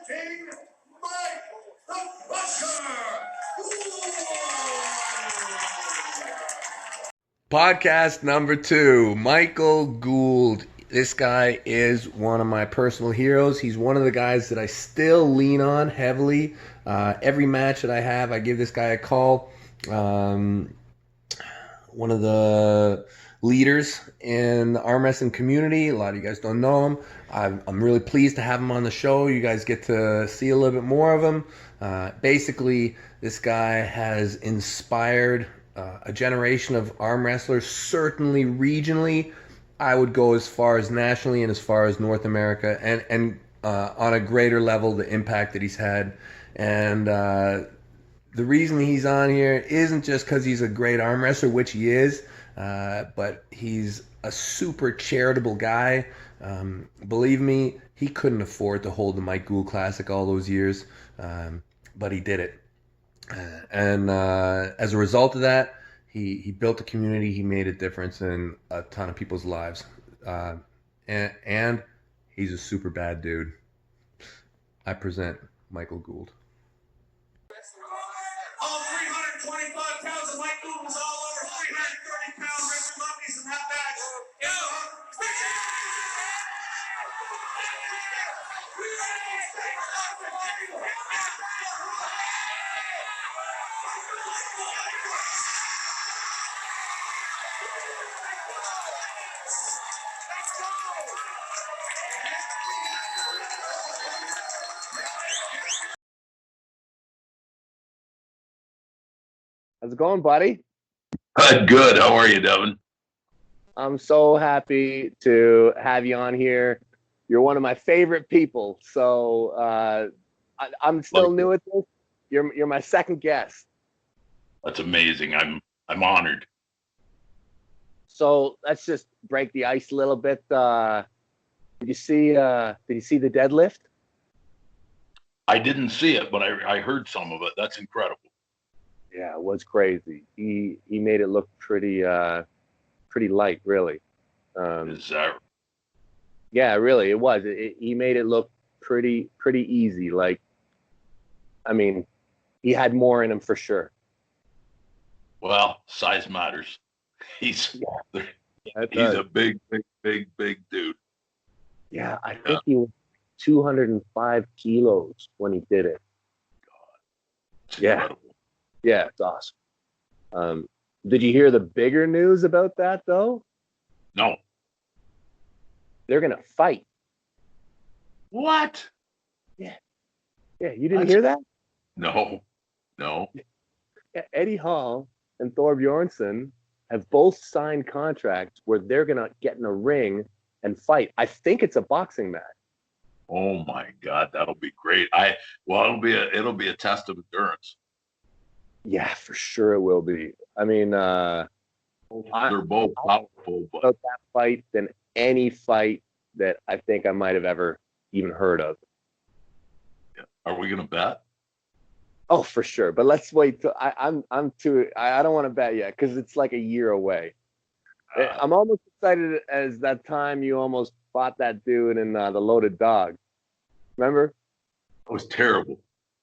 presenting Mike the Butcher. Podcast number 2, Mikel Gould. This guy is one of my personal heroes. He's one of the guys that I still lean on heavily. Every match that I have, I give this guy a call. One of the leaders in the arm wrestling community. A lot of you guys don't know him. I'm really pleased to have him on the show. You guys get to see a little bit more of him. Basically, this guy has inspired a generation of arm wrestlers, certainly regionally. I would go as far as nationally and as far as North America, and on a greater level, the impact that he's had. And the reason he's on here isn't just because he's a great arm wrestler, which he is, but he's a super charitable guy. Believe me, he couldn't afford to hold the Mike Gould Classic all those years, but he did it. And as a result of that, he built a community. He made a difference in a ton of people's lives. And he's a super bad dude. I present Mikel Gould. All 325 pounds of Mike Gould was all over 330 pounds. Richard Lovey's in that match. How's it going, buddy? Good. How are you, Devon? I'm so happy to have you on here. You're one of my favorite people. So I'm still new at this. You're my second guest. That's amazing. I'm honored. So let's just break the ice a little bit. Did you see the deadlift? I didn't see it, but I heard some of it. That's incredible. Yeah, it was crazy. He made it look pretty light, really. Is that? Yeah, really, it was. He made it look pretty easy. Like, I mean, he had more in him for sure. Well, size matters. He's a big dude. Yeah, I think he was 205 kilos when he did it. It's Yeah. incredible. Yeah, it's awesome. Did you hear the bigger news about that, though? No. They're going to fight. What? Yeah, you didn't hear that? No. Yeah, Eddie Hall and Thor Bjornsson have both signed contracts where they're going to get in a ring and fight. I think it's a boxing match. Oh my God, that'll be great. It'll be a test of endurance. Yeah, for sure it will be. I mean, They're both powerful, but about that fight than any fight that I think I might have ever even heard of. are we gonna bet? Oh, for sure. But let's wait till I don't want to bet yet because it's like a year away. I'm almost excited as that time you almost fought that dude in the Loaded Dog. Remember? It was terrible.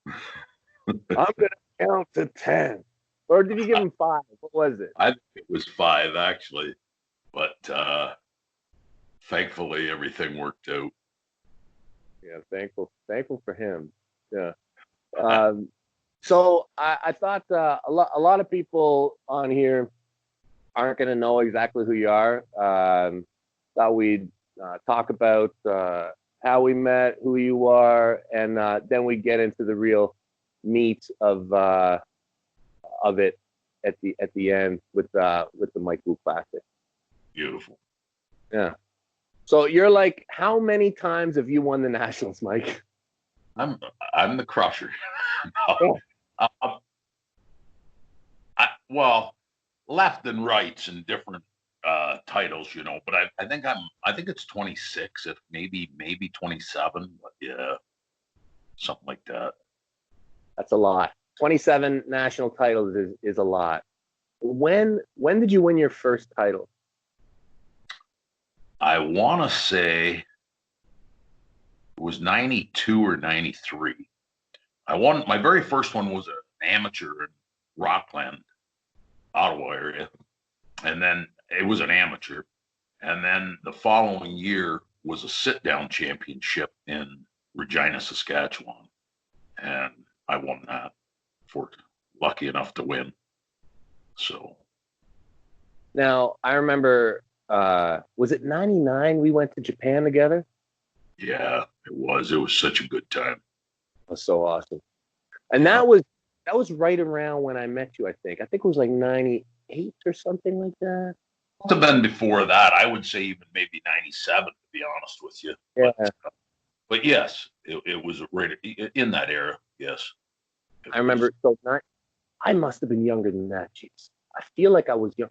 I'm gonna count to 10. Or did you give him 5? What was it? I think it was 5 actually, but thankfully everything worked out. Yeah, thankful for him. Yeah. So I thought a lot of people on here aren't going to know exactly who you are. Thought we'd talk about how we met, who you are, and then we get into the real meat of it at the end with the Mike Gould Classic. Beautiful. Yeah. So you're like, how many times have you won the Nationals, Mike? I'm the crusher. Well, left and rights and different titles, but I think it's 26, if maybe 27, but yeah, something like that. That's a lot. 27 national titles is a lot. When did you win your first title? I want to say was 92 or 93. I won, my very first one was an amateur in Rockland, Ottawa area. And then it was an amateur. And then the following year was a sit-down championship in Regina, Saskatchewan. And I won that, for lucky enough to win. So. Now, I remember, was it 99 we went to Japan together? Yeah, it was. It was such a good time. It was so awesome. And that was right around when I met you, I think. I think it was like 98 or something like that. Must have been before that. I would say even maybe 97, to be honest with you. Yeah. But yes, it was right in that era. Yes. I remember. So I must have been younger than that. Jeez. I feel like I was young.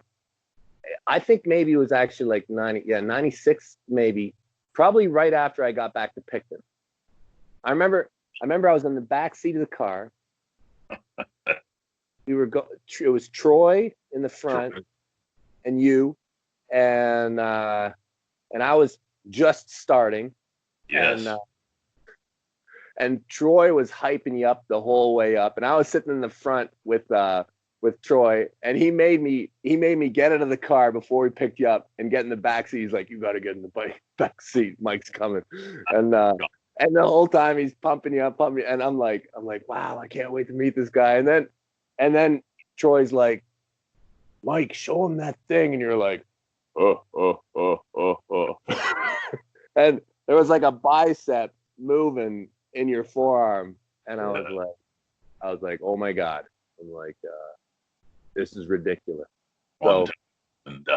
I think maybe it was actually like 96 maybe. Probably right after I got back to Picton. I remember I was in the back seat of the car. It was Troy in the front, and you, and I was just starting. Yes. And Troy was hyping you up the whole way up, and I was sitting in the front with Troy, and he made me get out of the car before he picked you up and get in the back seat. He's like, "You got to get in the back seat. Mike's coming," and the whole time he's pumping you up, and I'm like, wow, I can't wait to meet this guy. And then Troy's like, "Mike, show him that thing," and you're like, oh. And there was like a bicep moving in your forearm, and I was like, oh my God. I'm like, this is ridiculous. So, and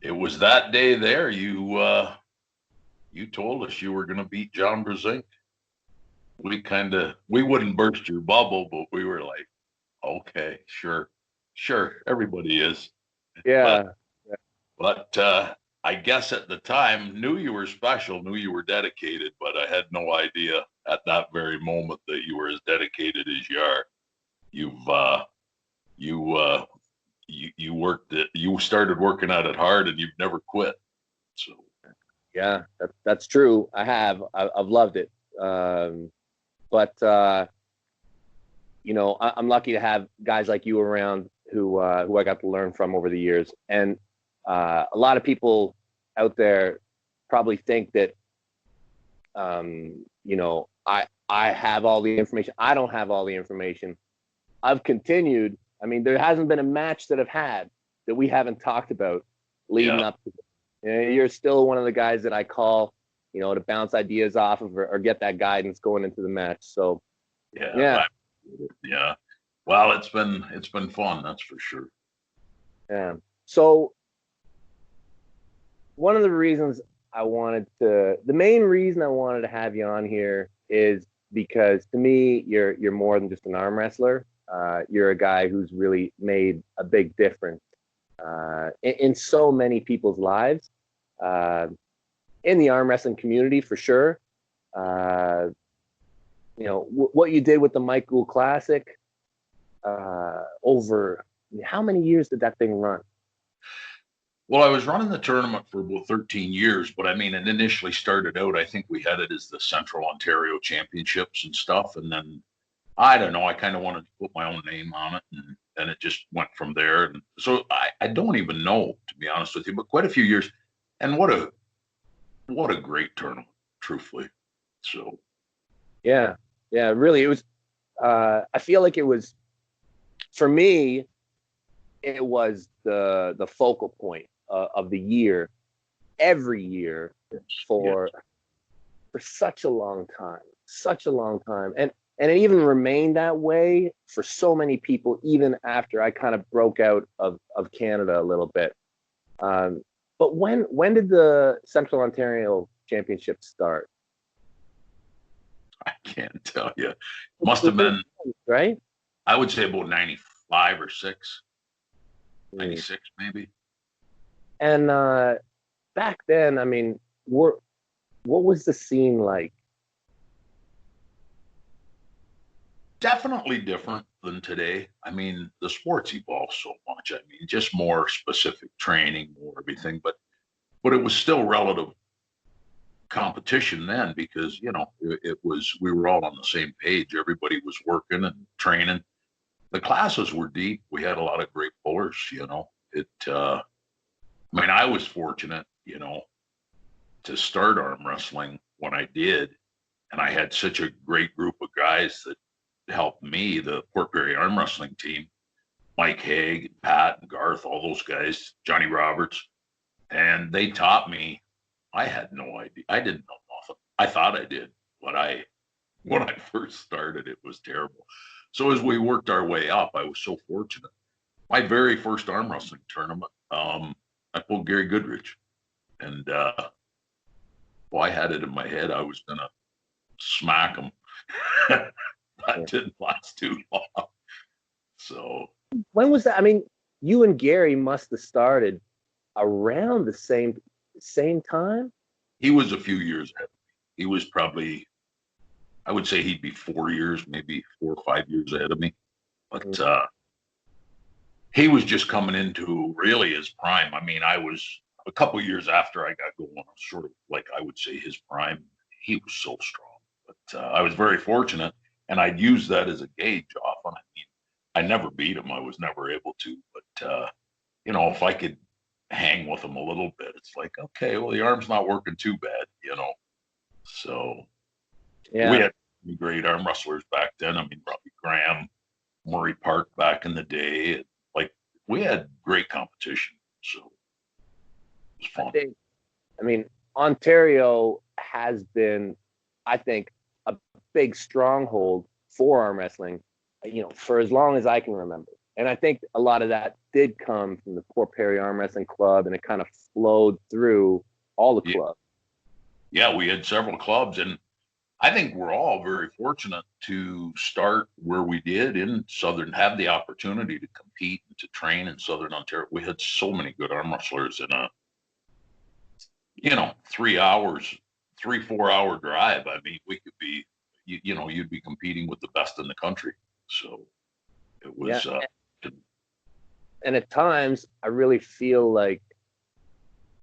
it was that day there you told us you were going to beat John Brezink. We wouldn't burst your bubble, but we were like, okay, sure, everybody is. Yeah. But I guess at the time knew you were special, knew you were dedicated, but I had no idea at that very moment that you were as dedicated as you are. You started working at it hard, and you've never quit. So yeah, that's true. I've loved it. But I'm lucky to have guys like you around who I got to learn from over the years. And a lot of people out there probably think that I have all the information. I don't have all the information. I've continued. I mean, there hasn't been a match that I've had that we haven't talked about leading up to it. You're still one of the guys that I call, to bounce ideas off of or get that guidance going into the match. So, yeah. Well, it's been fun, that's for sure. Yeah. So, one of the reasons the main reason I wanted to have you on here is because to me, you're more than just an arm wrestler. You're a guy who's really made a big difference in so many people's lives, in the arm wrestling community for sure. What you did with the Mike Gould Classic over how many years did that thing run? Well, I was running the tournament for about 13 years, but I mean, it initially started out, I think we had it as the Central Ontario Championships and stuff. And then, I don't know, I kind of wanted to put my own name on it, and then it just went from there. And so I don't even know, to be honest with you, but quite a few years. And what a great tournament, truthfully. So. Yeah, really. It was, I feel like it was, for me, it was the focal point of the year, every year for such a long time. And it even remained that way for so many people, even after I kind of broke out of Canada a little bit. But when did the Central Ontario Championship start? I can't tell you. Must have been, right? I would say about 95 or 6. 96 maybe. And back then, I mean, what was the scene like? Definitely different than today. I mean, the sport's evolved so much. I mean, just more specific training, more everything, but it was still competition then because, it was, we were all on the same page. Everybody was working and training. The classes were deep. We had a lot of great pullers, I was fortunate, to start arm wrestling when I did. And I had such a great group of guys that helped me, the Port Perry arm wrestling team, Mike Haig, Pat, and Garth, all those guys, Johnny Roberts. And they taught me. I had no idea. I didn't know nothing. I thought I did, but when I first started, it was terrible. So as we worked our way up, I was so fortunate. My very first arm wrestling tournament, I pulled Gary Goodrich, and I had it in my head I was gonna smack him. That didn't last too long. So when was that? I mean, you and Gary must have started around the same time. He was a few years ahead. He was probably, I would say he'd be 4 years, maybe 4 or 5 years ahead of me. But he was just coming into really his prime. I was a couple years after I got going, sort of like I would say his prime. He was so strong. But I was very fortunate, and I'd use that as a gauge often. I never beat him. I was never able to. But, if I could hang with him a little bit, it's like, okay, well, the arm's not working too bad, So we had great arm wrestlers back then. Robbie Graham, Murray Park back in the day. Like, we had great competition. So it was fun. Ontario has been, I think, a big stronghold for arm wrestling, for as long as I can remember. And I think a lot of that did come from the Port Perry Arm Wrestling Club, and it kind of flowed through all the clubs. Yeah, we had several clubs, and I think we're all very fortunate to start where we did in Southern, have the opportunity to compete and to train in Southern Ontario. We had so many good arm wrestlers in a, 3 hours, 3-4 hour drive. We could be, you'd be competing with the best in the country. So it was, and at times I really feel like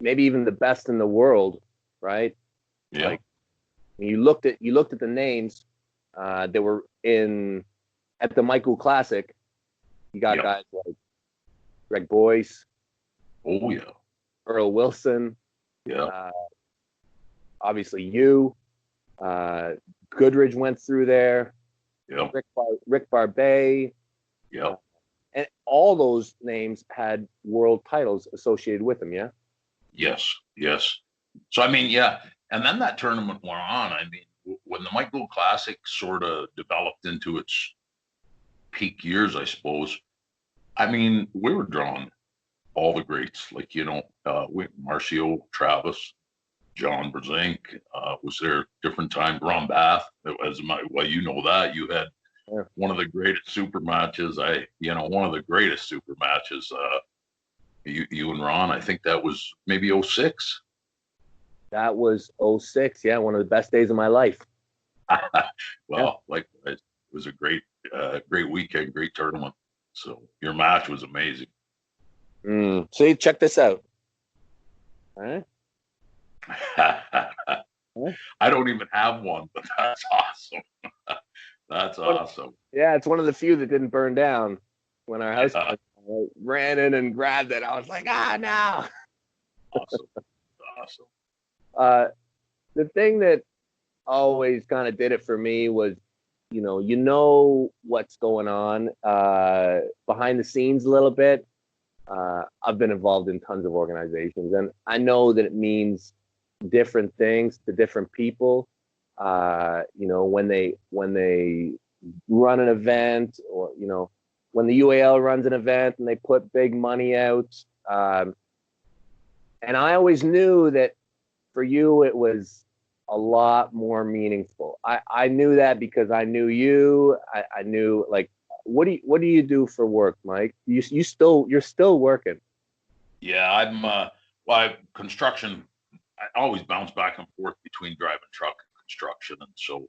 maybe even the best in the world, right? Yeah. Like you looked at the names that were at the Michael Classic. You got guys like Greg Boyce. Oh yeah. Earl Wilson. Yeah. Obviously you. Goodridge went through there. Yeah. Rick Barbet. Yeah. And all those names had world titles associated with them, yeah? Yes. So, and then that tournament went on. When the Mike Gould Classic sort of developed into its peak years, I suppose, we were drawing all the greats, like, Marcio, Travis, John Brezink was there, different time, Ron Bath, you know that, you had one of the greatest super matches. One of the greatest super matches. You and Ron, I think that was maybe 06. That was 06. Yeah, one of the best days of my life. Well, it was a great weekend, great tournament. So your match was amazing. See, check this out. All right. I don't even have one, but that's awesome. That's awesome. Yeah, it's one of the few that didn't burn down when our house ran in and grabbed it. I was like, no. Awesome. The thing that always kind of did it for me was, what's going on behind the scenes a little bit. I've been involved in tons of organizations, and I know that it means different things to different people. When they run an event, or when the UAL runs an event and they put big money out, and I always knew that for you it was a lot more meaningful. I knew that because I knew you. I knew, like, what do you do for work, Mike? You're still working. Yeah, I'm construction. I always bounce back and forth between driving truck and construction, and so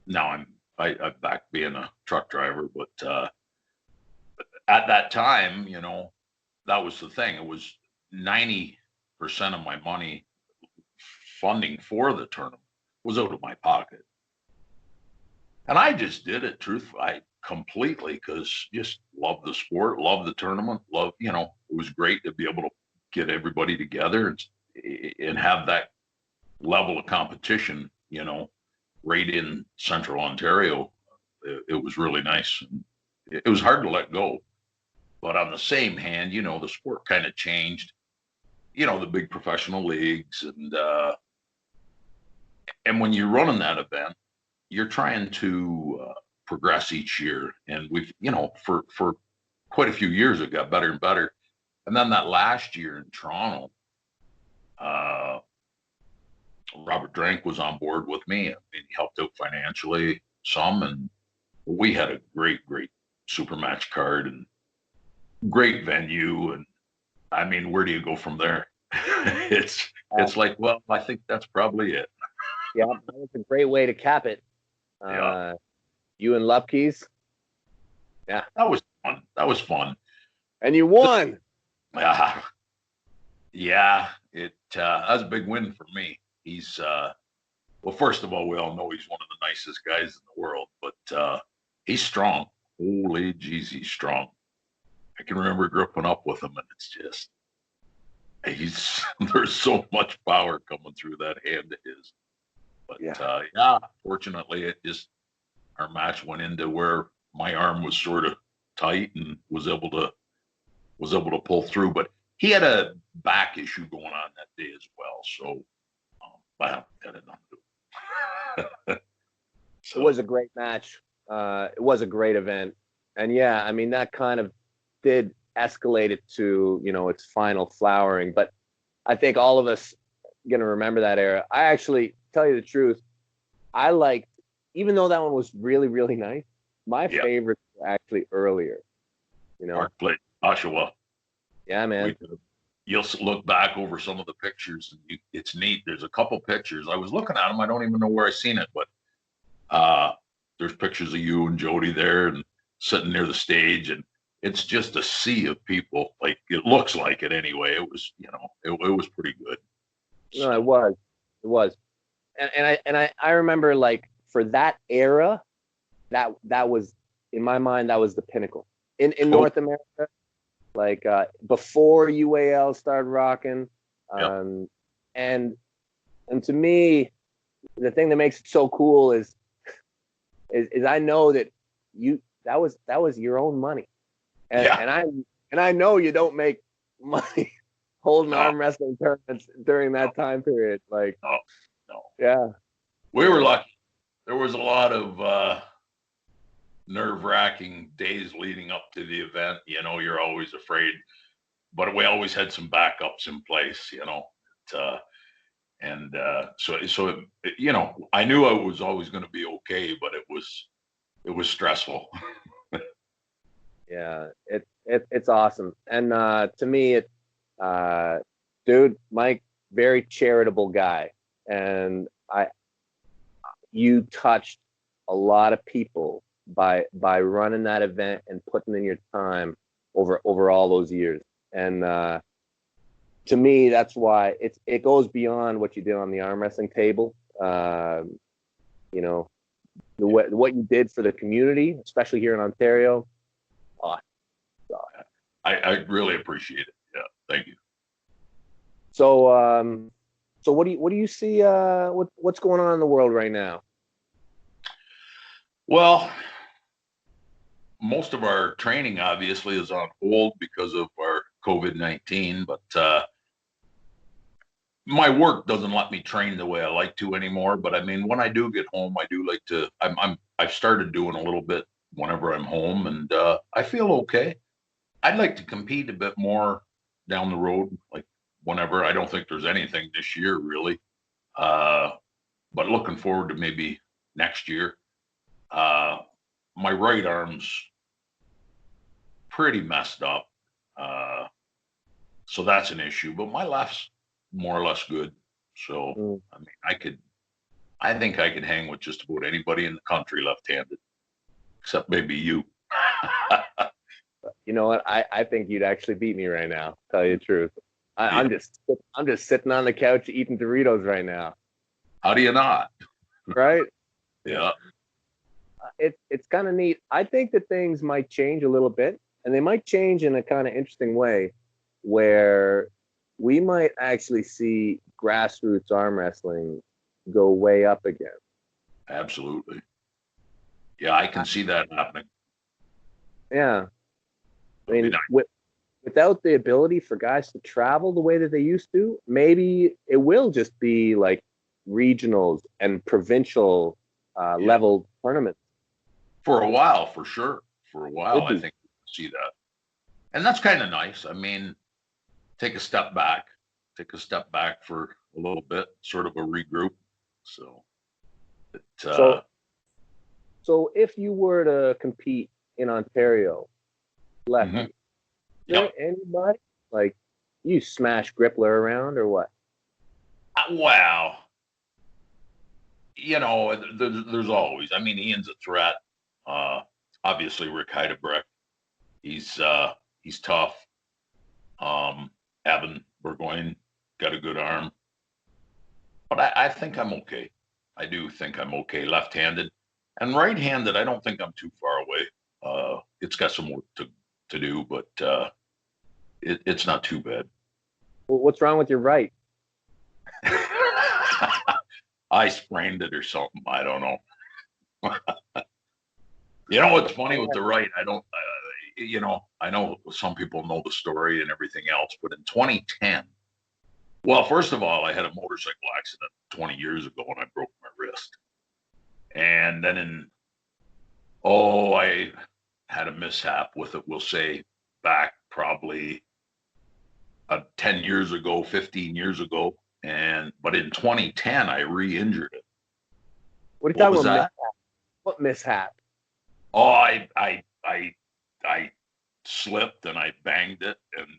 now I'm back being a truck driver. But at that time, that was the thing. It was 90% of my money funding for the tournament was out of my pocket. And I just did it, truthfully, completely, because just love the sport, love the tournament, it was great to be able to get everybody together and have that level of competition, right in Central Ontario. It was really nice. And it was hard to let go. But on the same hand, the sport kind of changed, the big professional leagues. And when you're running that event, you're trying to progress each year. And we've, for quite a few years, it got better and better. And then that last year in Toronto, Robert Drank was on board with me, and he helped out financially some. And we had a great, great super match card and great venue. And I mean, where do you go from there? It's like, well, I think that's probably it. Yeah, that's a great way to cap it. Yeah. You and Lupke's. Yeah. That was fun. And you won. Yeah, that was a big win for me. He's well, first of all, we all know he's one of the nicest guys in the world, but he's strong. Holy jeez, he's strong. I can remember growing up with him, and it's just there's so much power coming through that hand of his. But yeah, fortunately, our match went into where my arm was sort of tight and was able to pull through. But he had a back issue going on that day as well, so that had nothing to do. So, it was a great match. It was a great event, and yeah, I mean that kind of did escalate it to its final flowering. But I think all of us are gonna remember that era. I actually, tell you the truth, I liked, even though that one was really, really nice, my favorites were actually earlier. Park Place, Oshawa. Yeah, man. You'll look back over some of the pictures, and it's neat. There's a couple pictures. I was looking at them. I don't even know where I seen it, but there's pictures of you and Jody there and sitting near the stage, and it's just a sea of people. Like, it looks like it anyway. It was, it was pretty good. No, it was. And I remember, like, for that era, that was, in my mind, that was the pinnacle in North America. Like, before UAL started rocking. And to me, the thing that makes it so cool is I know that that was your own money. And I know you don't make money holding arm wrestling tournaments during that time period. Like, no. Yeah. We were lucky. There was a lot of nerve-wracking days leading up to the event. You're always afraid, but we always had some backups in place. So I knew I was always going to be okay, but it was stressful. Yeah, it's awesome. And to me, dude, Mike, very charitable guy, and you touched a lot of people by running that event and putting in your time over all those years. And to me, that's why it goes beyond what you did on the arm wrestling table. What you did for the community, especially here in Ontario. I really appreciate it. Yeah, thank you. So what do you see? What's going on in the world right now? Well, most of our training obviously is on hold because of our COVID-19, but my work doesn't let me train the way I like to anymore. But I mean, when I do get home, I do like to. I've started doing a little bit whenever I'm home, and I feel okay. I'd like to compete a bit more down the road, like whenever. I don't think there's anything this year really, but looking forward to maybe next year. My right arm's pretty messed up, so that's an issue. But my left's more or less good. So I mean, I think I could hang with just about anybody in the country left-handed, except maybe you. You know what? I think you'd actually beat me right now, tell you the truth. I'm just sitting on the couch eating Doritos right now. How do you not? Right? Yeah. It's kind of neat. I think that things might change a little bit, and they might change in a kind of interesting way, where we might actually see grassroots arm wrestling go way up again. Absolutely. Yeah, I can see that happening. Yeah. I It'll be mean, nice. without the ability for guys to travel the way that they used to, maybe it will just be like regionals and provincial level tournaments. For a while, for sure. For a while, Could I be. think we can see that. And that's kind of nice. I mean, take a step back for a little bit, sort of a regroup. So, So, so if you were to compete in Ontario, lefty, mhm. is there Yep. anybody like you smash Grippler around or what? Wow. There's always. I mean, Ian's a threat. Obviously, Rick Heidebrecht. He's tough. Evan Burgoyne got a good arm, but I think I'm okay. I do think I'm okay. Left-handed and right-handed. I don't think I'm too far away. It's got some work to do, but it's not too bad. What's wrong with your right? I sprained it or something. I don't know. You know what's funny with the right? I don't. I know some people know the story and everything else, but in 2010, well, first of all, I had a motorcycle accident 20 years ago and I broke my wrist, and then I had a mishap with it. We'll say back probably 10 years ago, 15 years ago, but in 2010 I re-injured it. What are you What talking was about? that? What mishap? Oh, I slipped and I banged it, and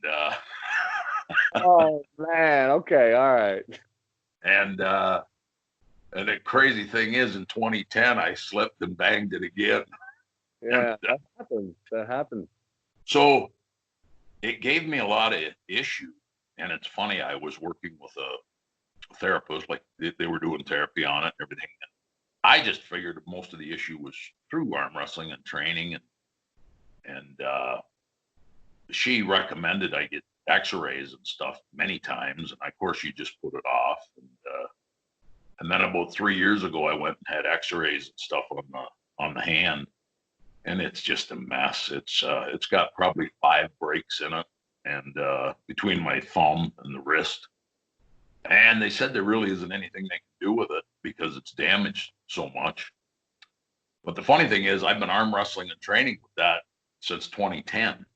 Oh man, okay, all right. and the crazy thing is, in 2010 I slipped and banged it again. Yeah, And, that happens. That happens. so it gave me a lot of issue. And it's funny, I was working with a therapist, like they were doing therapy on it and everything. I just figured most of the issue was through arm wrestling and training, and she recommended I get X-rays and stuff many times, and of course she just put it off. And then about 3 years ago, I went and had X-rays and stuff on the hand, and it's just a mess. It's got probably 5 breaks in it, and between my thumb and the wrist. And they said there really isn't anything they can do with it because it's damaged so much. But the funny thing is, I've been arm wrestling and training with that since 2010.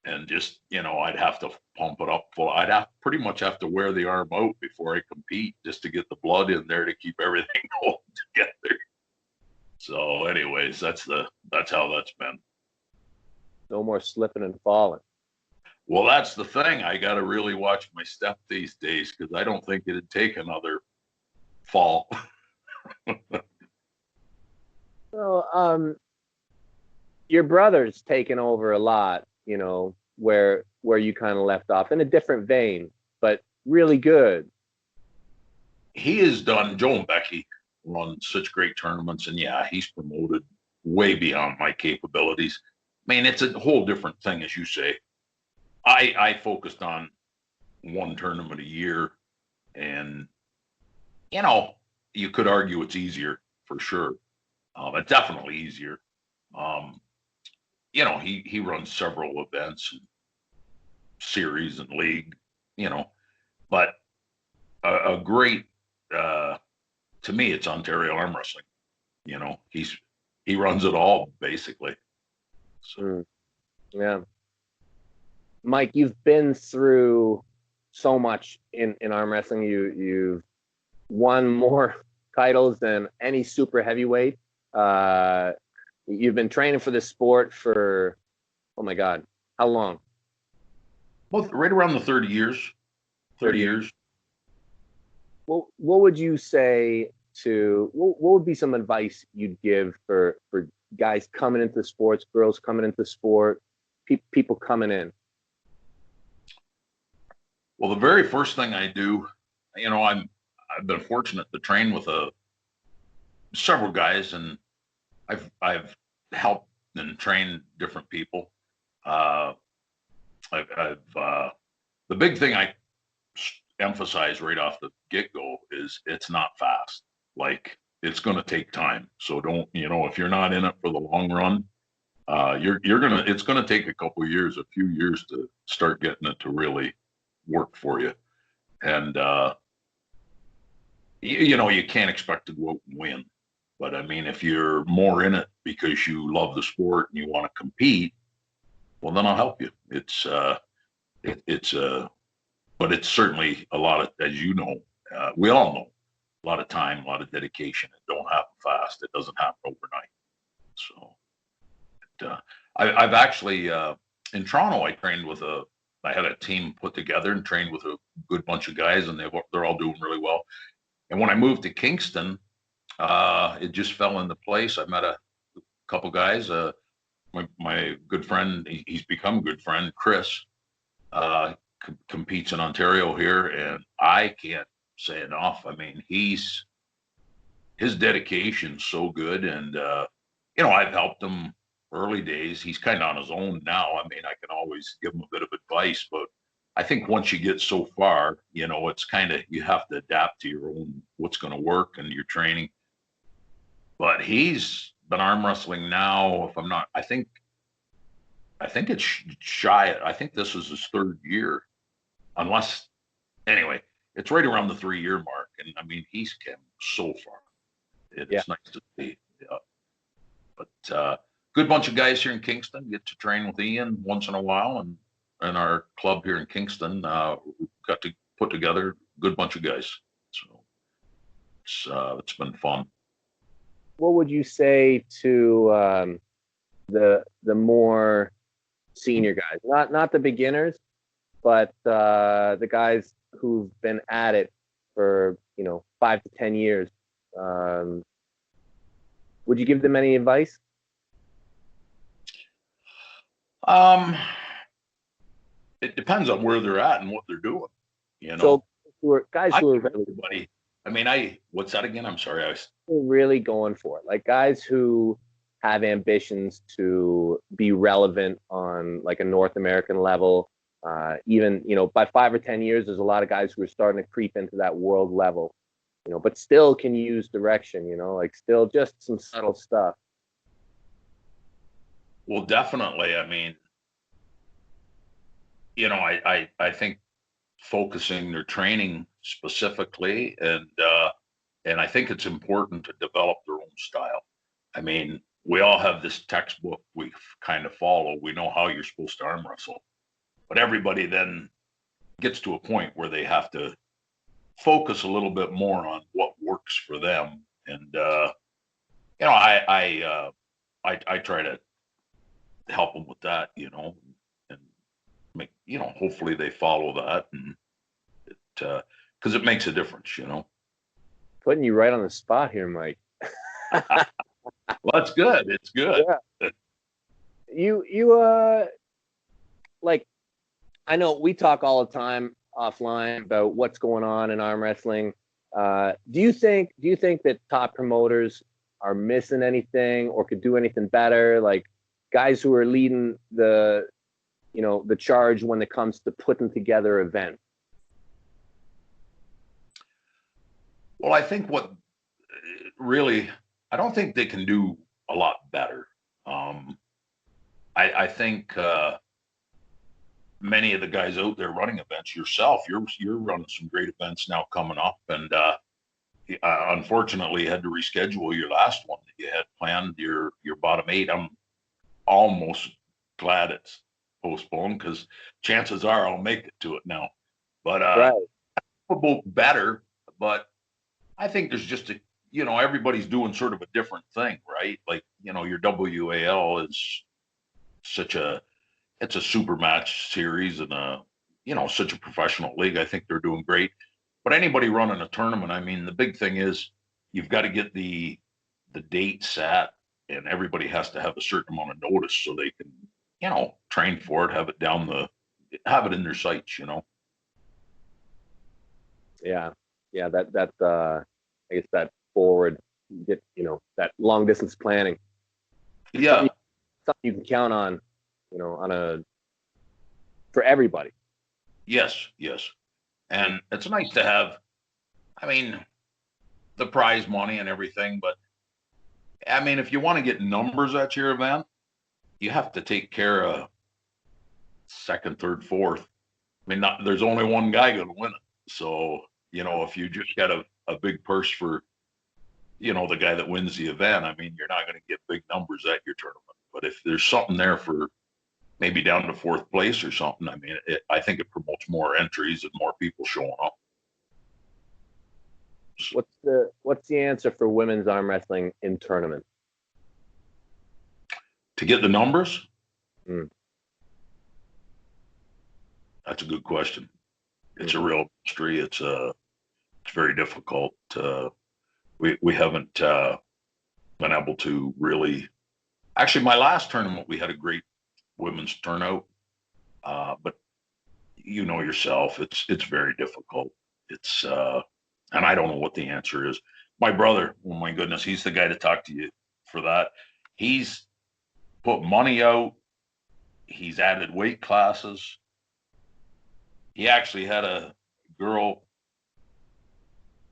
And just, I'd have to pump it up full. Pretty much have to wear the arm out before I compete just to get the blood in there to keep everything going together. So anyways, that's how that's been. No more slipping and falling. Well, that's the thing. I got to really watch my step these days because I don't think it'd take another fall. So, your brother's taken over a lot, where you kind of left off in a different vein, but really good. He has done. Joe and Becky run such great tournaments, and yeah, he's promoted way beyond my capabilities. I mean, it's a whole different thing, as you say. I focused on one tournament a year, and you could argue it's easier for sure. It's definitely easier. He runs several events and series and league, but a great to me, it's Ontario Arm Wrestling. He runs it all basically. So. Yeah. Mike, you've been through so much in arm wrestling. You've won more titles than any super heavyweight. You've been training for this sport for, oh my God, how long? Well, right around the 30 years. 30 years. What would you say what would be some advice you'd give for guys coming into sports, girls coming into sport, people coming in? Well, the very first thing I do, I've been fortunate to train with several guys, and I've helped and trained different people. Uh, the big thing I emphasize right off the get-go is it's not fast. Like, it's going to take time. So don't, if you're not in it for the long run, it's going to take a few years to start getting it to really work for you. And, you can't expect to go out and win. But I mean, if you're more in it because you love the sport and you want to compete, well, then I'll help you. But it's certainly a lot of, as you know, we all know, a lot of time, a lot of dedication. It don't happen fast. It doesn't happen overnight. So, I've actually in Toronto, I had a team put together and trained with a good bunch of guys, and they're all doing really well. And when I moved to Kingston, it just fell into place. I met a couple guys. My good friend, he's become a good friend, Chris, competes in Ontario here, and I can't say enough. I mean, his dedication's so good, and I've helped him early days. He's kind of on his own now. I mean, I can always give him a bit of advice, but I think once you get so far, it's kind of, you have to adapt to your own, what's going to work and your training. But he's been arm wrestling now, if I'm not, I think it's shy. I think this is his third year, anyway, it's right around the 3-year mark. And I mean, he's come so far. It's nice to see. Yeah. But good bunch of guys here in Kingston. Get to train with Ian once in a while, and our club here in Kingston got to put together a good bunch of guys. So it's been fun. What would you say to the more senior guys, not the beginners, but the guys who've been at it for 5 to 10 years? Would you give them any advice? It depends on where they're at and what they're doing. So guys who are everybody. I mean, what's that again? I'm sorry. I was really going for it. Like guys who have ambitions to be relevant on like a North American level. Even, by 5 or 10 years, there's a lot of guys who are starting to creep into that world level, but still can use direction, like still just some subtle stuff. Well, definitely. I mean, I think focusing their training specifically, and I think it's important to develop their own style. I mean, we all have this textbook we kind of follow. We know how you're supposed to arm wrestle, but everybody then gets to a point where they have to focus a little bit more on what works for them. And I try to help them with that, and make, hopefully they follow that, and because it makes a difference, Putting you right on the spot here, Mike. Well, that's good. It's good. Yeah. You like, I know we talk all the time offline about what's going on in arm wrestling. Do you think that top promoters are missing anything or could do anything better? Like guys who are leading the charge when it comes to putting together events. Well, I think I don't think they can do a lot better. I think many of the guys out there running events, yourself, you're running some great events now coming up, and unfortunately had to reschedule your last one that you had planned, your bottom 8. I'm almost glad it's postponed because chances are I'll make it to it now. But right. Both better, but I think there's just everybody's doing sort of a different thing, right? Like, your WAL is it's a super match series and such a professional league. I think they're doing great. But anybody running a tournament, I mean, the big thing is you've got to get the date set, and everybody has to have a certain amount of notice so they can, train for it, have it in their sights, Yeah. Yeah. I guess that forward, that long distance planning, Yeah. something you can count on, for everybody. Yes. Yes. And it's nice to have, I mean, the prize money and everything, but I mean, if you want to get numbers at your event, you have to take care of second, third, fourth. I mean, there's only one guy going to win it. So, if you just get a big purse for, the guy that wins the event, I mean, you're not going to get big numbers at your tournament. But if there's something there for maybe down to fourth place or something, I mean, I think it promotes more entries and more people showing up. What's the answer for women's arm wrestling in tournament? To get the numbers? Mm. That's a good question. It's a real mystery. It's very difficult. We haven't been able to really. Actually, my last tournament we had a great women's turnout, but yourself, it's very difficult. It's and I don't know what the answer is. My brother, oh my goodness, he's the guy to talk to you for that. He's put money out. He's added weight classes. He actually had a girl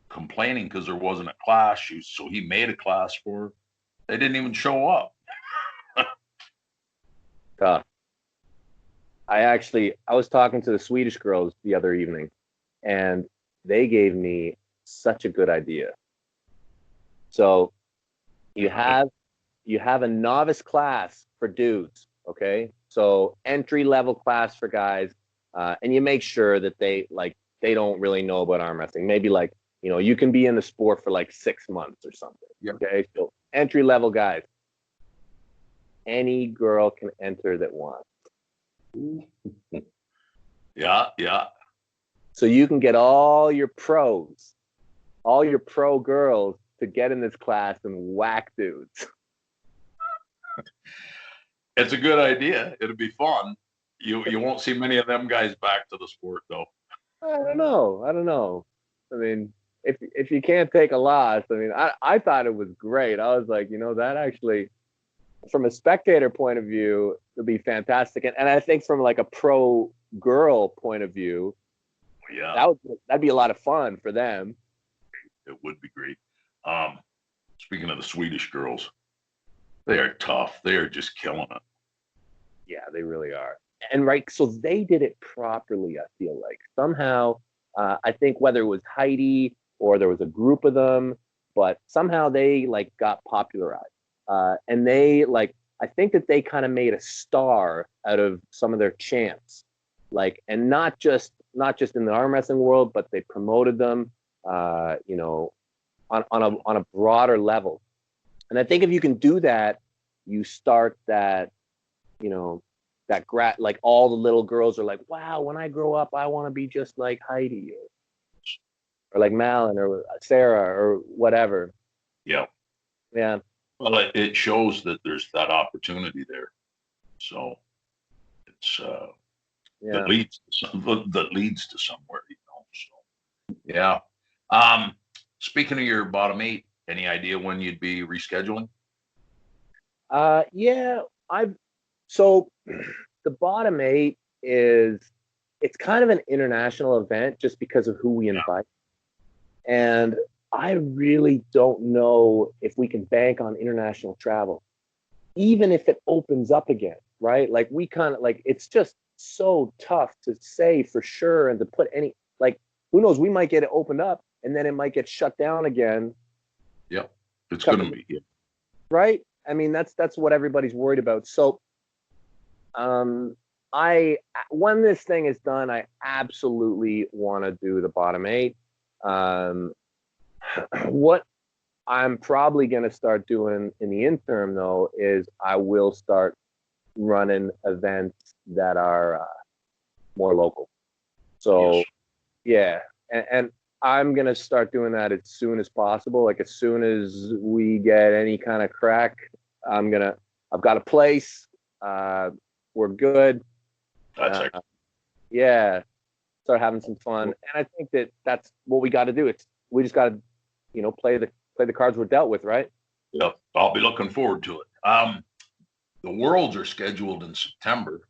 complaining because there wasn't a class, so he made a class for her. They didn't even show up. I was talking to the Swedish girls the other evening, and they gave me such a good idea. So you have a novice class for dudes, okay? So entry level class for guys, and you make sure that they don't really know about arm wrestling. Maybe you can be in the sport for 6 months or something. Yep. Okay, so entry level guys. Any girl can enter that wants. Yeah. So you can get all your pro girls to get in this class and whack dudes. It's a good idea. It'll be fun. You won't see many of them guys back to the sport though. I don't know. I mean, if you can't take a loss, I mean, I thought it was great. I was like, that actually, from a spectator point of view, it'd be fantastic. And I think from a pro girl point of view, yeah, that'd be a lot of fun for them. It would be great. Speaking of the Swedish girls, they are tough. They are just killing it. Yeah, they really are. And so they did it properly, I feel like. Somehow, I think whether it was Heidi or there was a group of them, but somehow they got popularized. And they I think that they kind of made a star out of some of their champs. And not just in the arm wrestling world, but they promoted them, on a broader level. And I think if you can do that, you start that, all the little girls are like, wow, when I grow up, I want to be just like Heidi or like Malin or Sarah or whatever. Yeah. Yeah. Well, it shows that there's that opportunity there. So it's that leads to somewhere, So yeah. Speaking of your bottom 8, any idea when you'd be rescheduling? Yeah, so the bottom 8 it's kind of an international event just because of who we invite. And I really don't know if we can bank on international travel, even if it opens up again, right? We kind of it's just so tough to say for sure and to put any, who knows, we might get it opened up and then it might get shut down again. Yeah, it's going to be. Yeah. Right? I mean, that's what everybody's worried about. So, when this thing is done, I absolutely want to do the bottom 8. What I'm probably going to start doing in the interim, though, is I will start running events that are more local. So, yes. Yeah, and I'm going to start doing that as soon as possible. As soon as we get any kind of crack, I've got a place. We're good. That's yeah. start having some fun. And I think that's what we got to do. We just got to, play the cards we're dealt with, right? Yep, I'll be looking forward to it. The Worlds are scheduled in September,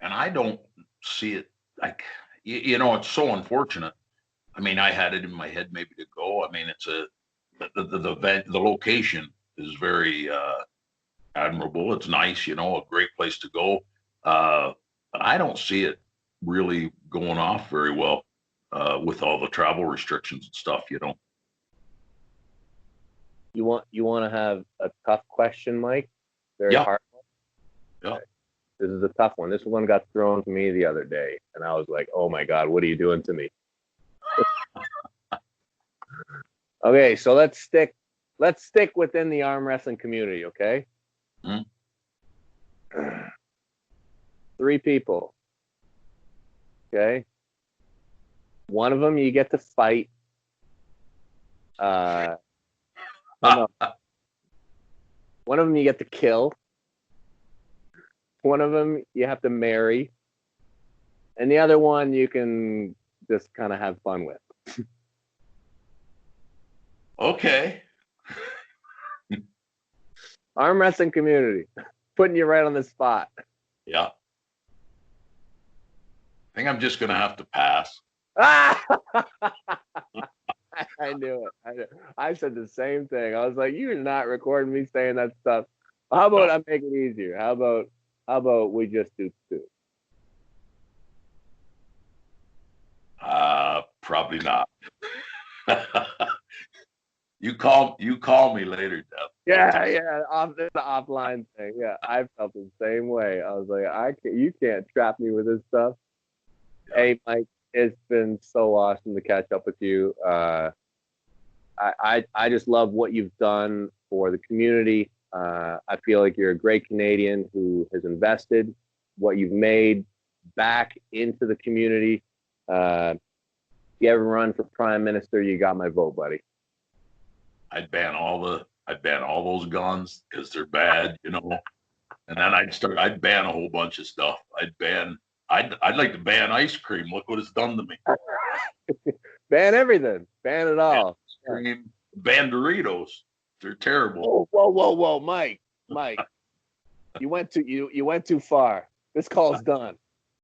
and I don't see it. Like, it's so unfortunate. I mean, I had it in my head maybe to go. I mean, it's the location is very admirable. It's nice, a great place to go. But I don't see it really going off very well with all the travel restrictions and stuff. You want to have a tough question, Mike? Very Yeah. hard. Yeah. Okay. This is a tough one. This one got thrown to me the other day, and I was like, "Oh my God, what are you doing to me?" Okay, so let's stick within the arm wrestling community, okay? Mm-hmm. 3 people. Okay. One of them you get to fight. No. One of them you get to kill. One of them you have to marry. And the other one you can just kind of have fun with. Okay. Arm wrestling community. Putting you right on the spot. Yeah. I think I'm just going to have to pass. I knew it. I said the same thing. I was like, "You're not recording me saying that stuff. How about I make it easier? How about we just do 2?" Probably not. You call me later, Dev. Yeah. This is the offline thing. Yeah, I felt the same way. I was like, you can't trap me with this stuff. Yeah. Hey, Mike, it's been so awesome to catch up with you. I just love what you've done for the community. I feel like you're a great Canadian who has invested what you've made back into the community. If you ever run for prime minister, you got my vote, buddy. I'd ban all those guns because they're bad, And then I'd ban a whole bunch of stuff. I'd like to ban ice cream. Look what it's done to me. Ban everything. Ban it all. Ban Doritos. They're terrible. Whoa, Mike. You went too far. This call's done.